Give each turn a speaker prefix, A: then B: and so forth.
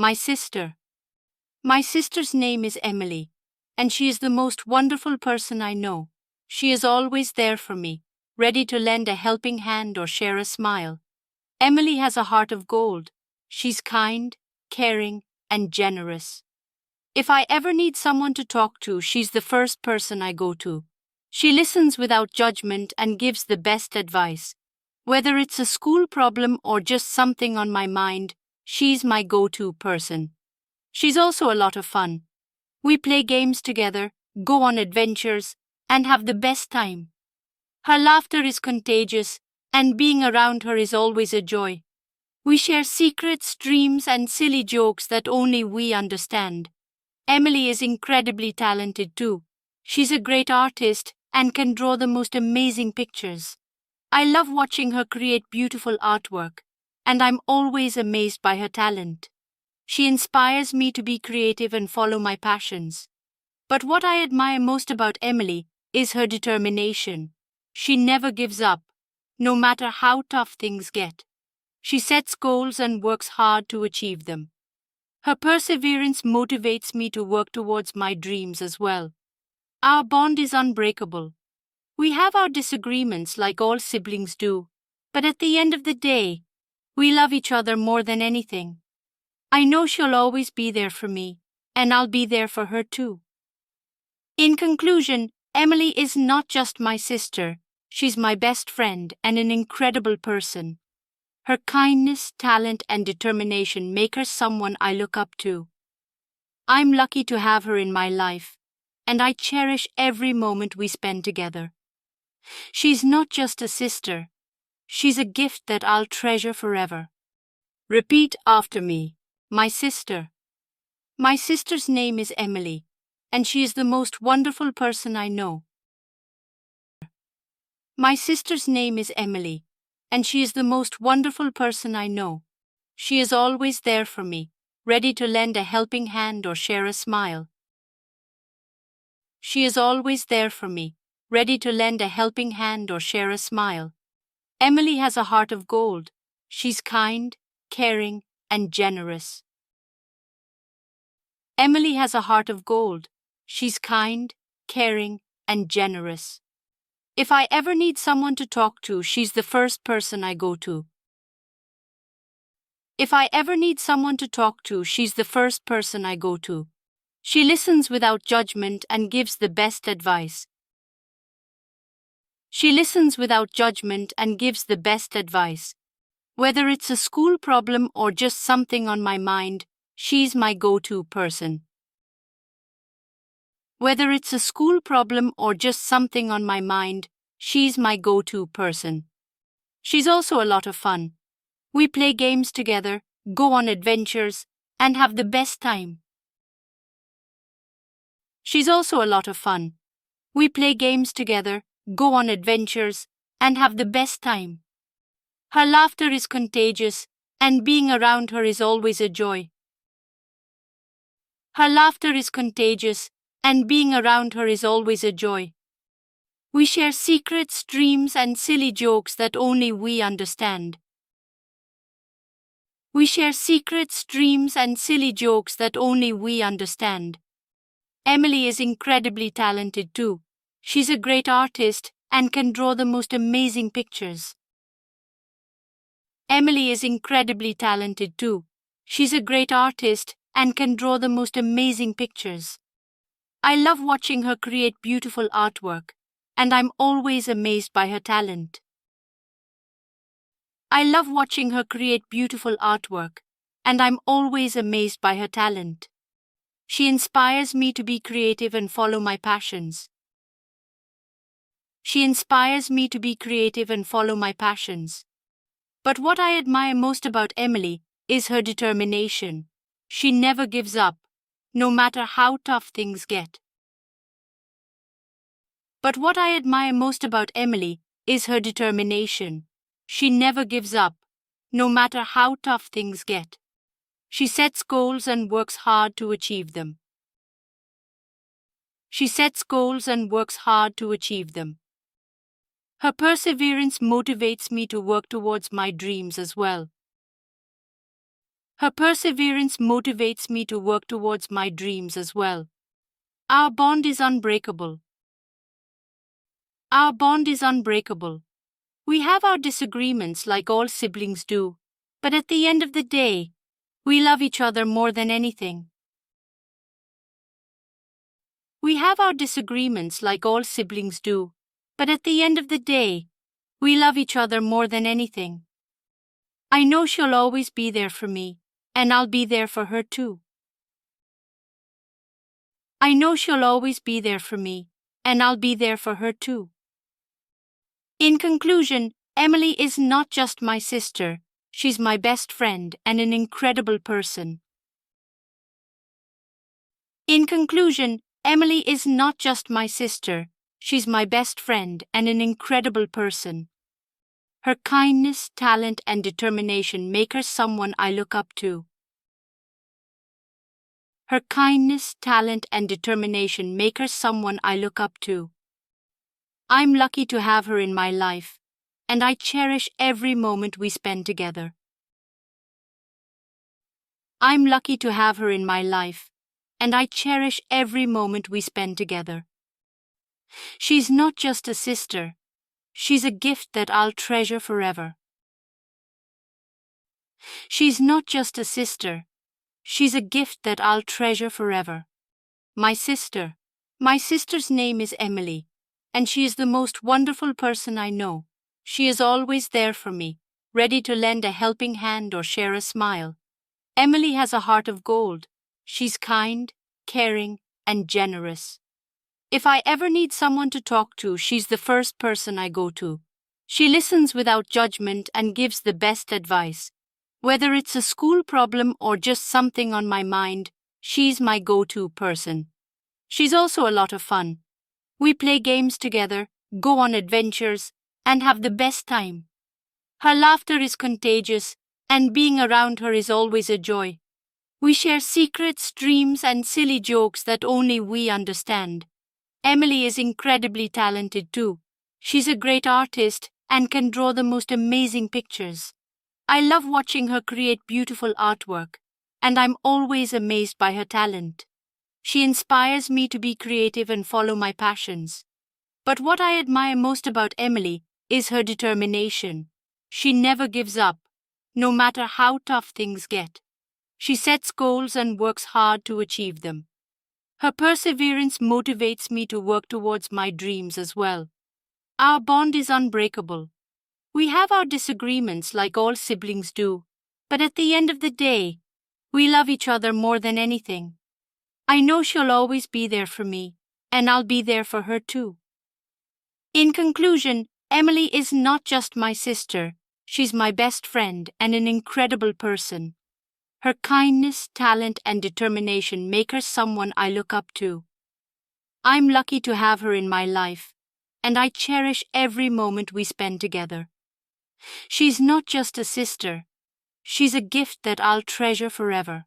A: My sister. My sister's name is Emily, and she is the most wonderful person I know. She is always there for me, ready to lend a helping hand or share a smile. Emily has a heart of gold. She's kind, caring, and generous. If I ever need someone to talk to, she's the first person I go to. She listens without judgment and gives the best advice. Whether it's a school problem or just something on my mind, she's my go-to person. She's also a lot of fun. We play games together, go on adventures, and have the best time. Her laughter is contagious, and being around her is always a joy. We share secrets, dreams, and silly jokes that only we understand. Emily is incredibly talented too. She's a great artist and can draw the most amazing pictures. I love watching her create beautiful artwork, and I'm always amazed by her talent. She inspires me to be creative and follow my passions. But what I admire most about Emily is her determination. She never gives up, no matter how tough things get. She sets goals and works hard to achieve them. Her perseverance motivates me to work towards my dreams as well. Our bond is unbreakable. We have our disagreements like all siblings do, but at the end of the day, we love each other more than anything. I know she'll always be there for me, and I'll be there for her too. In conclusion, Emily is not just my sister, she's my best friend and an incredible person. Her kindness, talent, and determination make her someone I look up to. I'm lucky to have her in my life, and I cherish every moment we spend together. She's not just a sister, she's a gift that I'll treasure forever. Repeat after me. My sister. My sister's name is Emily, and she is the most wonderful person I know. My sister's name is Emily, and she is the most wonderful person I know. She is always there for me, ready to lend a helping hand or share a smile. She is always there for me, ready to lend a helping hand or share a smile. Emily has a heart of gold. She's kind, caring, and generous. Emily has a heart of gold. She's kind, caring, and generous. If I ever need someone to talk to, she's the first person I go to. If I ever need someone to talk to, she's the first person I go to. She listens without judgment and gives the best advice. She listens without judgment and gives the best advice. Whether it's a school problem or just something on my mind, she's my go-to person. Whether it's a school problem or just something on my mind, she's my go-to person. She's also a lot of fun. We play games together, go on adventures, and have the best time. She's also a lot of fun. We play games together, go on adventures, and have the best time. Her laughter is contagious, and being around her is always a joy. Her laughter is contagious, and being around her is always a joy. We share secrets, dreams, and silly jokes that only we understand. We share secrets, dreams, and silly jokes that only we understand. Emily is incredibly talented too. She's a great artist and can draw the most amazing pictures. Emily is incredibly talented too. She's a great artist and can draw the most amazing pictures. I love watching her create beautiful artwork, and I'm always amazed by her talent. I love watching her create beautiful artwork, and I'm always amazed by her talent. She inspires me to be creative and follow my passions. She inspires me to be creative and follow my passions. But what I admire most about Emily is her determination. She never gives up, no matter how tough things get. But what I admire most about Emily is her determination. She never gives up, no matter how tough things get. She sets goals and works hard to achieve them. She sets goals and works hard to achieve them. Her perseverance motivates me to work towards my dreams as well. Her perseverance motivates me to work towards my dreams as well. Our bond is unbreakable. Our bond is unbreakable. We have our disagreements like all siblings do, but at the end of the day, we love each other more than anything. We have our disagreements like all siblings do, but at the end of the day, we love each other more than anything. I know she'll always be there for me, and I'll be there for her too. I know she'll always be there for me, and I'll be there for her too. In conclusion, Emily is not just my sister, she's my best friend and an incredible person. In conclusion, Emily is not just my sister, she's my best friend and an incredible person. Her kindness, talent, and determination make her someone I look up to. Her kindness, talent, and determination make her someone I look up to. I'm lucky to have her in my life, and I cherish every moment we spend together. I'm lucky to have her in my life, and I cherish every moment we spend together. She's not just a sister, she's a gift that I'll treasure forever. She's not just a sister, she's a gift that I'll treasure forever. My sister. My sister's name is Emily, and she is the most wonderful person I know. She is always there for me, ready to lend a helping hand or share a smile. Emily has a heart of gold. She's kind, caring, and generous. If I ever need someone to talk to, she's the first person I go to. She listens without judgment and gives the best advice. Whether it's a school problem or just something on my mind, she's my go-to person. She's also a lot of fun. We play games together, go on adventures, and have the best time. Her laughter is contagious, and being around her is always a joy. We share secrets, dreams, and silly jokes that only we understand. Emily is incredibly talented too. She's a great artist and can draw the most amazing pictures. I love watching her create beautiful artwork, and I'm always amazed by her talent. She inspires me to be creative and follow my passions. But what I admire most about Emily is her determination. She never gives up, no matter how tough things get. She sets goals and works hard to achieve them. Her perseverance motivates me to work towards my dreams as well. Our bond is unbreakable. We have our disagreements like all siblings do, but at the end of the day, we love each other more than anything. I know she'll always be there for me, and I'll be there for her too. In conclusion, Emily is not just my sister, she's my best friend and an incredible person. Her kindness, talent, and determination make her someone I look up to. I'm lucky to have her in my life, and I cherish every moment we spend together. She's not just a sister, she's a gift that I'll treasure forever.